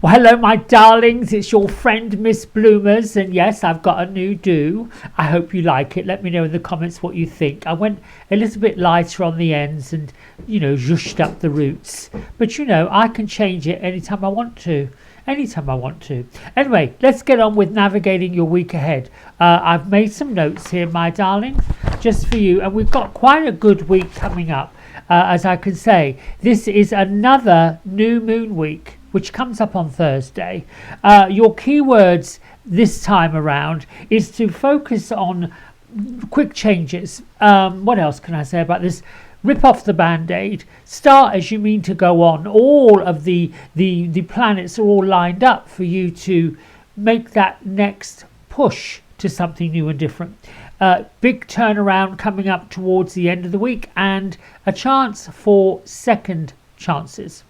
Well, hello, my darlings. It's your friend, Miss Bloomers. And yes, I've got a new do. I hope you like it. Let me know in the comments what you think. I went a little bit lighter on the ends and, zhushed up the roots. But, I can change it anytime I want to. Anytime I want to. Anyway, let's get on with navigating your week ahead. I've made some notes here, my darlings, just for you. And we've got quite a good week coming up. As I can say, this is another new moon week, which comes up on Thursday. Your keywords this time around is to focus on quick changes. What else can I say about this? Rip off the band-aid. Start as you mean to go on. All of the planets are all lined up for you to make that next push to something new and different. Big turnaround coming up towards the end of the week and a chance for second chances.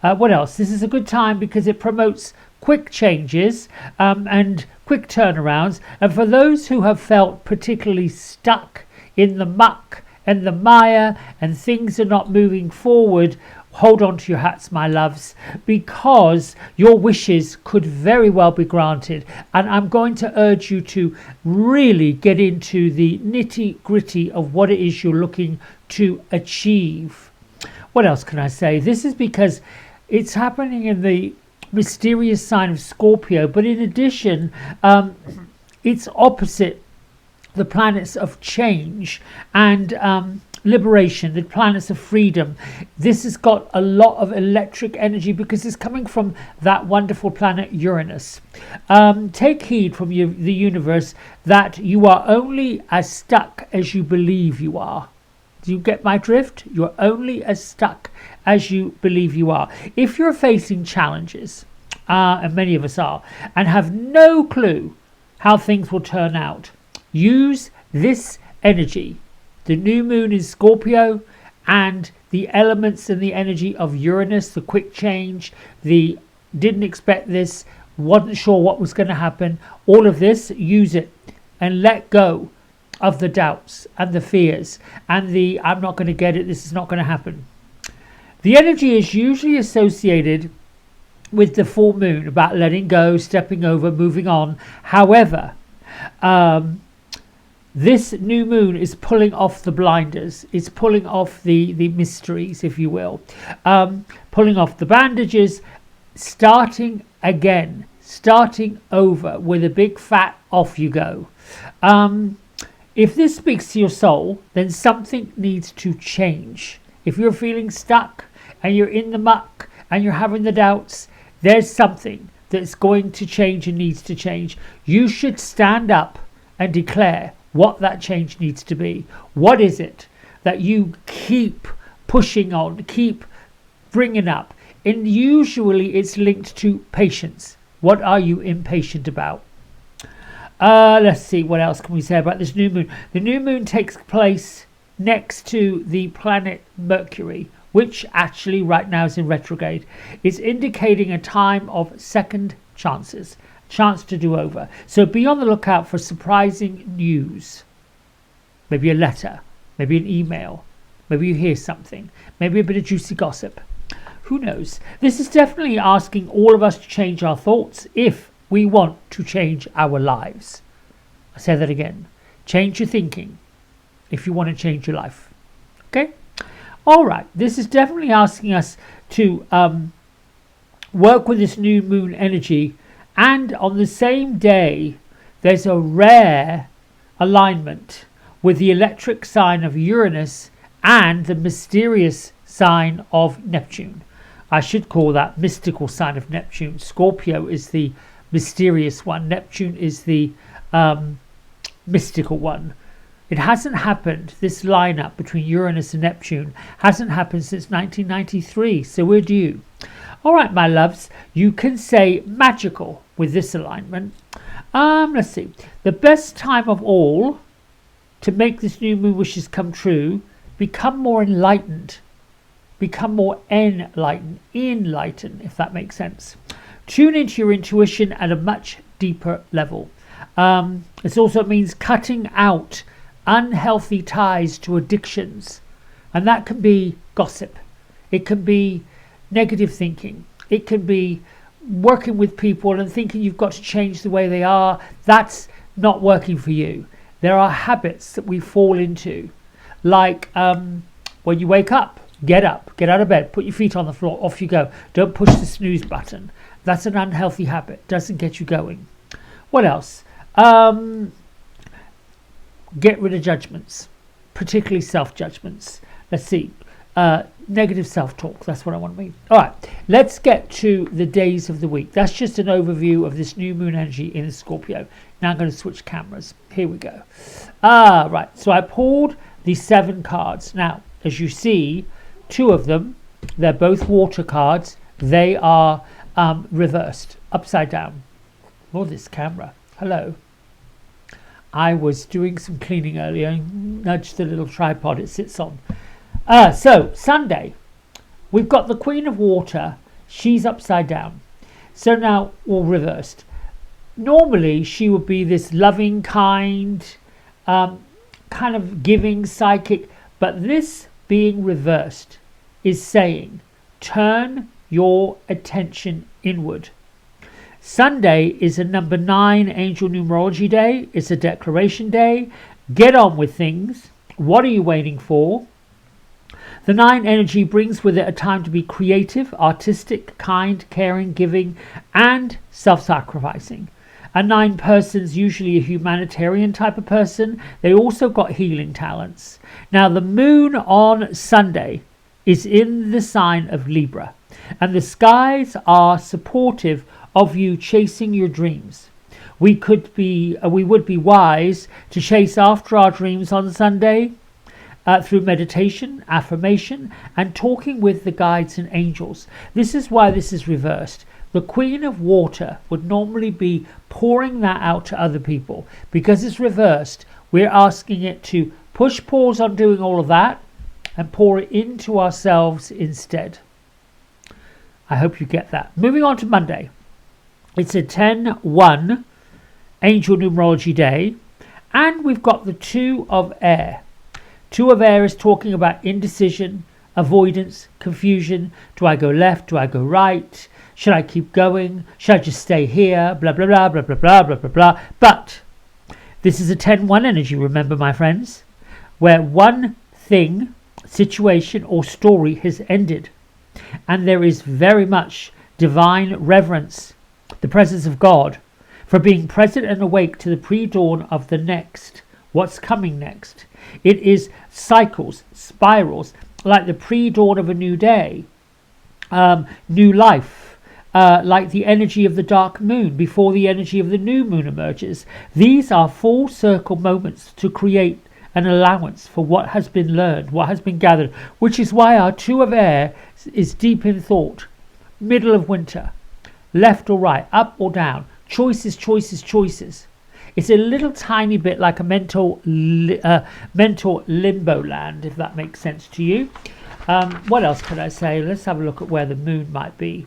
What else? This is a good time because it promotes quick changes and quick turnarounds. And for those who have felt particularly stuck in the muck and the mire and things are not moving forward, hold on to your hats, my loves, because your wishes could very well be granted. And I'm going to urge you to really get into the nitty-gritty of what it is you're looking to achieve. What else can I say? This is because it's happening in the mysterious sign of Scorpio, but in addition, it's opposite the planets of change and liberation, the planets of freedom. This has got a lot of electric energy because it's coming from that wonderful planet Uranus. Take heed from the universe that you are only as stuck as you believe you are. Do you get my drift? You're only as stuck as you believe you are. If you're facing challenges, and many of us are, and have no clue how things will turn out, use this energy. The new moon is Scorpio, and the elements and the energy of Uranus, the quick change, the didn't expect this, wasn't sure what was going to happen. All of this, use it and let go of the doubts and the fears and the I'm not going to get it, this is not going to happen. The energy is usually associated with the full moon, about letting go, stepping over, moving on. However, this new moon is pulling off the blinders. It's pulling off the mysteries, if you will. Pulling off the bandages, starting again, starting over with a big fat off you go. If this speaks to your soul, then something needs to change. If you're feeling stuck and you're in the muck and you're having the doubts, there's something that's going to change and needs to change. You should stand up and declare what that change needs to be. What is it that you keep pushing on, keep bringing up? And usually it's linked to patience. What are you impatient about? Let's see, what else can we say about this new moon? The new moon takes place next to the planet Mercury, which actually right now is in retrograde. It's indicating a time of second chances, chance to do over. So be on the lookout for surprising news. Maybe a letter, maybe an email, maybe you hear something, maybe a bit of juicy gossip. Who knows? This is definitely asking all of us to change our thoughts if we want to change our lives. I say that again. Change your thinking if you want to change your life. Okay? All right. This is definitely asking us to work with this new moon energy. And on the same day, there's a rare alignment with the electric sign of Uranus and the mysterious sign of Neptune. I should call that mystical sign of Neptune. Scorpio is the mysterious one. Neptune is the mystical one. It hasn't happened, this lineup between Uranus and Neptune hasn't happened since 1993, so we're due. All right, my loves, you can say magical with this alignment. Let's see. The best time of all to make this new moon wishes come true, become more enlightened. Become more enlightened, if that makes sense. Tune into your intuition at a much deeper level. This also means cutting out unhealthy ties to addictions, and that can be gossip, it can be negative thinking, it can be working with people and thinking you've got to change the way they are, that's not working for you. There are habits that we fall into, like when you wake up, get up, get out of bed, put your feet on the floor, off you go. Don't push the snooze button. That's an unhealthy habit. Doesn't get you going. What else? Get rid of judgments, particularly self-judgments. Let's see. Negative self-talk. That's what I want to mean. All right. Let's get to the days of the week. That's just an overview of this new moon energy in Scorpio. Now I'm going to switch cameras. Here we go. Right. So I pulled the 7 cards. Now, as you see, 2 of them, they're both water cards. They are reversed, upside down. Oh, this camera. Hello. I was doing some cleaning earlier and nudged the little tripod it sits on. So, Sunday, we've got the Queen of Water. She's upside down. So now, or reversed. Normally, she would be this loving, kind, kind of giving, psychic. But this being reversed is saying, turn your attention inward. Sunday is a number 9 angel numerology day. It's a declaration day. Get on with things. What are you waiting for? The 9 energy brings with it a time to be creative, artistic, kind, caring, giving, and self-sacrificing. A 9 person's usually a humanitarian type of person. They also got healing talents. Now, the moon on Sunday is in the sign of Libra, and the skies are supportive of you chasing your dreams. We would be wise to chase after our dreams on Sunday through meditation, affirmation, and talking with the guides and angels. This is why this is reversed. The Queen of Water would normally be pouring that out to other people. Because it's reversed, we're asking it to push pause on doing all of that and pour it into ourselves instead. I hope you get that. Moving on to Monday. It's a 10-1 angel numerology day, and we've got the 2 of air. 2 of air is talking about indecision, avoidance, confusion. Do I go left? Do I go right? Should I keep going? Should I just stay here? Blah, blah, blah, blah, blah, blah, blah, blah, blah. But this is a 10-1 energy, remember, my friends, where one thing, situation, or story has ended. And there is very much divine reverence, the presence of God, for being present and awake to the pre-dawn of the next. What's coming next? It is cycles, spirals, like the pre-dawn of a new day, new life, like the energy of the dark moon before the energy of the new moon emerges. These are full circle moments to create an allowance for what has been learned, what has been gathered, which is why our 2 of air is deep in thought, middle of winter, left or right, up or down, choices, choices, choices. It's a little tiny bit like a mental limbo land, if that makes sense to you. What else can I say? Let's have a look at where the moon might be.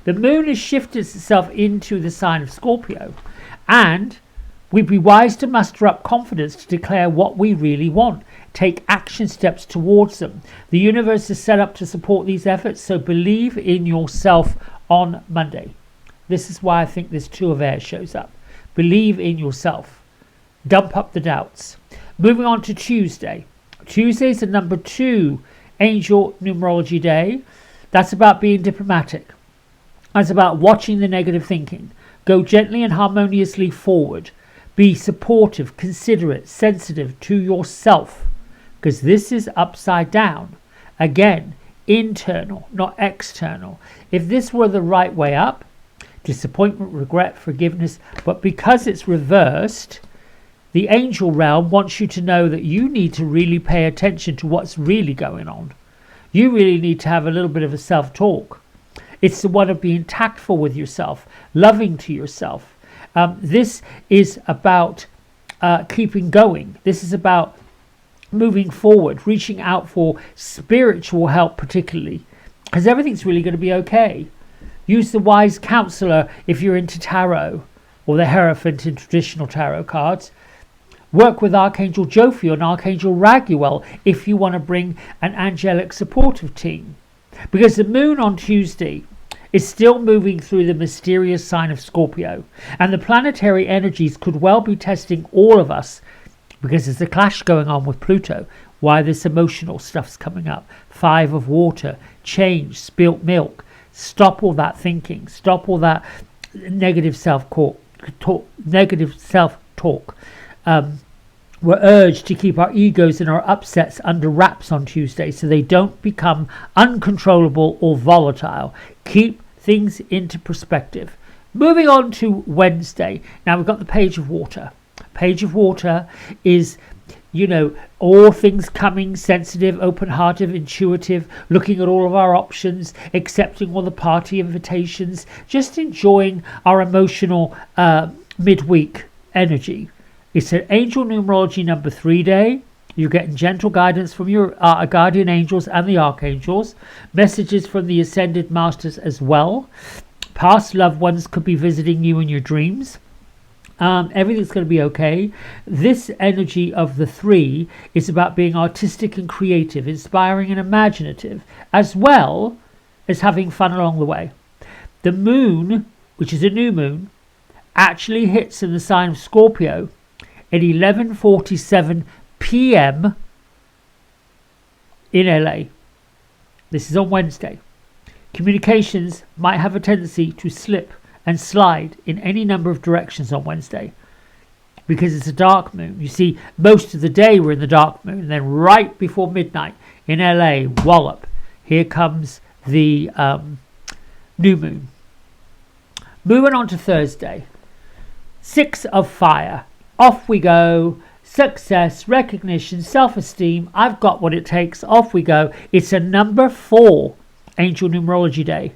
The moon has shifted itself into the sign of Scorpio, and we'd be wise to muster up confidence to declare what we really want. Take action steps towards them. The universe is set up to support these efforts, so believe in yourself on Monday. This is why I think this 2 of air shows up. Believe in yourself. Dump up the doubts. Moving on to Tuesday. Tuesday is the number 2 angel numerology day. That's about being diplomatic. That's about watching the negative thinking. Go gently and harmoniously forward. Be supportive, considerate, sensitive to yourself. Because this is upside down. Again, internal, not external. If this were the right way up, disappointment, regret, forgiveness, but because it's reversed, the angel realm wants you to know that you need to really pay attention to what's really going on. You really need to have a little bit of a self-talk. It's the one of being tactful with yourself, loving to yourself. This is about keeping going. This is about moving forward, reaching out for spiritual help particularly, because everything's really going to be okay. Use the wise counselor if you're into tarot, or the Hierophant in traditional tarot cards. Work with Archangel Jophiel and Archangel Raguel if you want to bring an angelic supportive team. Because the moon on Tuesday is still moving through the mysterious sign of Scorpio, and the planetary energies could well be testing all of us because there's a clash going on with Pluto. Why this emotional stuff's coming up. 5 of water, change, spilt milk. Stop all that thinking. Stop all that negative self-talk. We're urged to keep our egos and our upsets under wraps on Tuesday so they don't become uncontrollable or volatile. Keep things into perspective. Moving on to Wednesday. Now we've got the Page of Water. Page of Water is, all things coming, sensitive, open-hearted, intuitive, looking at all of our options, accepting all the party invitations, just enjoying our emotional midweek energy. It's an angel numerology number 3 day. You're getting gentle guidance from your guardian angels and the archangels. Messages from the ascended masters as well. Past loved ones could be visiting you in your dreams. Everything's going to be okay. This energy of the 3 is about being artistic and creative, inspiring and imaginative, as well as having fun along the way. The moon, which is a new moon, actually hits in the sign of Scorpio at 11:47 p.m. in LA. This is on Wednesday. Communications might have a tendency to slip and slide in any number of directions on Wednesday because it's a dark moon. You see, most of the day we're in the dark moon, and then right before midnight in LA, wallop, here comes the new moon. Moving on to Thursday. 6 of fire. Off we go. Success, recognition, self-esteem. I've got what it takes. Off we go. It's a number 4 angel numerology day.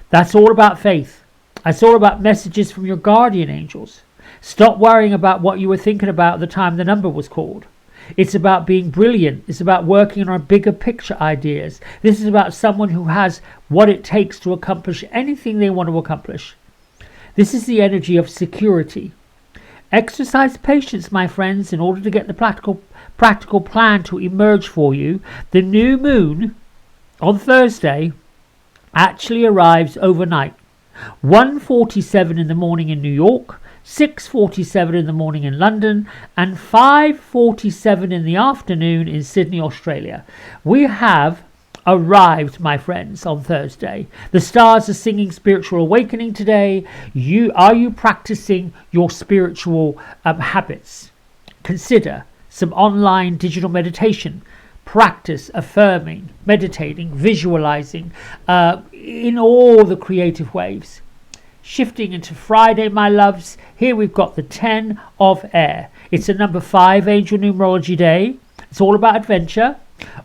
That's all about faith. That's all about messages from your guardian angels. Stop worrying about what you were thinking about at the time the number was called. It's about being brilliant. It's about working on our bigger picture ideas. This is about someone who has what it takes to accomplish anything they want to accomplish. This is the energy of security. Exercise patience, my friends, in order to get the practical plan to emerge for you. The new moon on Thursday actually arrives overnight. 1:47 in the morning in New York, 6:47 in the morning in London, and 5:47 in the afternoon in Sydney, Australia. We have arrived, my friends, on Thursday. The stars are singing spiritual awakening today. Are you practicing your spiritual habits? Consider some online digital meditation. Practice affirming, meditating, visualizing in all the creative waves. Shifting into Friday, my loves, here we've got the 10 of air. It's a number 5 angel numerology day. It's all about adventure,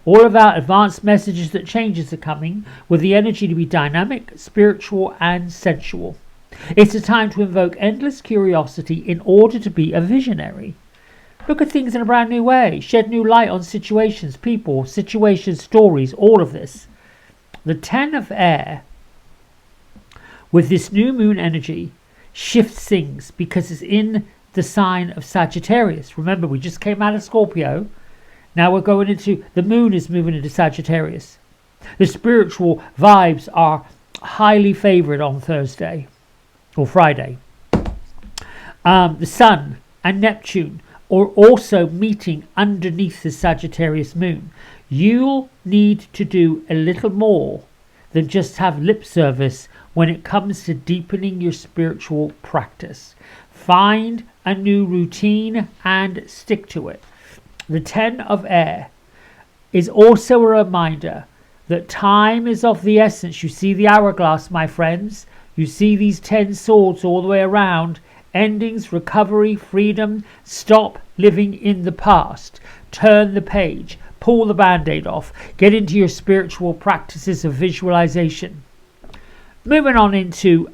all about advanced messages that changes are coming, with the energy to be dynamic, spiritual and sensual. It's a time to invoke endless curiosity in order to be a visionary. Look at things in a brand new way. Shed new light on situations, people, situations, stories, all of this. The 10 of air, with this new moon energy, shifts things because it's in the sign of Sagittarius. Remember, we just came out of Scorpio. Now we're going into, the moon is moving into Sagittarius. The spiritual vibes are highly favored on Thursday or Friday. The sun and Neptune are also meeting underneath the Sagittarius moon. You'll need to do a little more than just have lip service when it comes to deepening your spiritual practice. Find a new routine and stick to it. The 10 of air is also a reminder that time is of the essence. You see the hourglass, my friends. You see these 10 swords all the way around. Endings, recovery, freedom. Stop living in the past. Turn the page. Pull the band-aid off. Get into your spiritual practices of visualization. Moving on into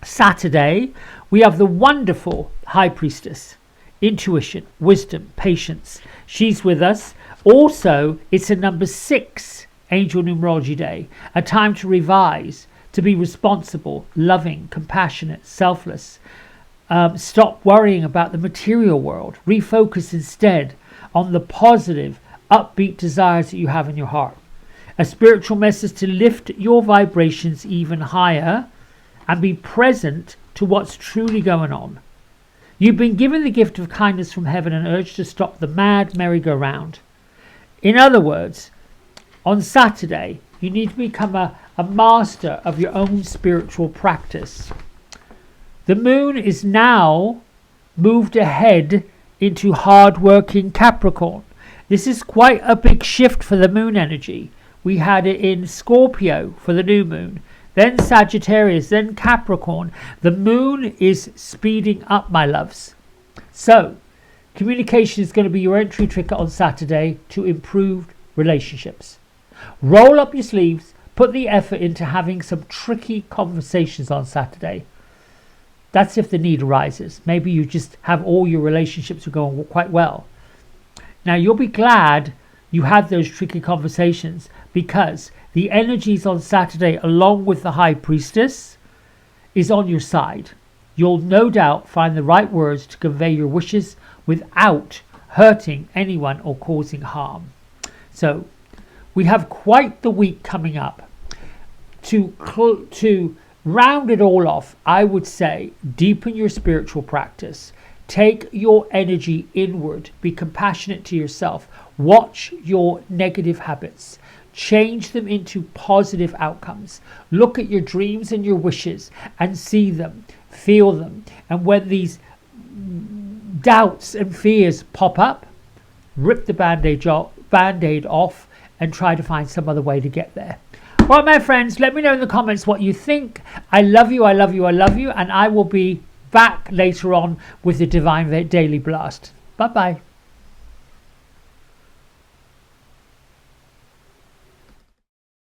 Saturday, we have the wonderful High Priestess. Intuition, wisdom, patience. She's with us. Also, it's a number 6 angel numerology day. A time to revise, to be responsible, loving, compassionate, selfless. Stop worrying about the material world. Refocus instead on the positive, upbeat desires that you have in your heart. A spiritual message to lift your vibrations even higher and be present to what's truly going on. You've been given the gift of kindness from heaven and urged to stop the mad merry-go-round. In other words, on Saturday, you need to become a master of your own spiritual practice. The moon is now moved ahead into hard-working Capricorn. This is quite a big shift for the moon energy. We had it in Scorpio for the new moon, then Sagittarius, then Capricorn. The moon is speeding up, my loves. So, communication is going to be your entry trick on Saturday to improved relationships. Roll up your sleeves, put the effort into having some tricky conversations on Saturday. That's if the need arises. Maybe you just have all your relationships are going quite well. Now, you'll be glad you had those tricky conversations, because the energies on Saturday, along with the High Priestess, is on your side. You'll no doubt find the right words to convey your wishes without hurting anyone or causing harm. So, we have quite the week coming up. To round it all off, I would say deepen your spiritual practice. Take your energy inward. Be compassionate to yourself. Watch your negative habits. Change them into positive outcomes. Look at your dreams and your wishes and see them, feel them. And when these doubts and fears pop up, rip the band-aid off and try to find some other way to get there. Well, my friends, let me know in the comments what you think. I love you, I love you, I love you. And I will be back later on with the Divine Daily Blast. Bye-bye.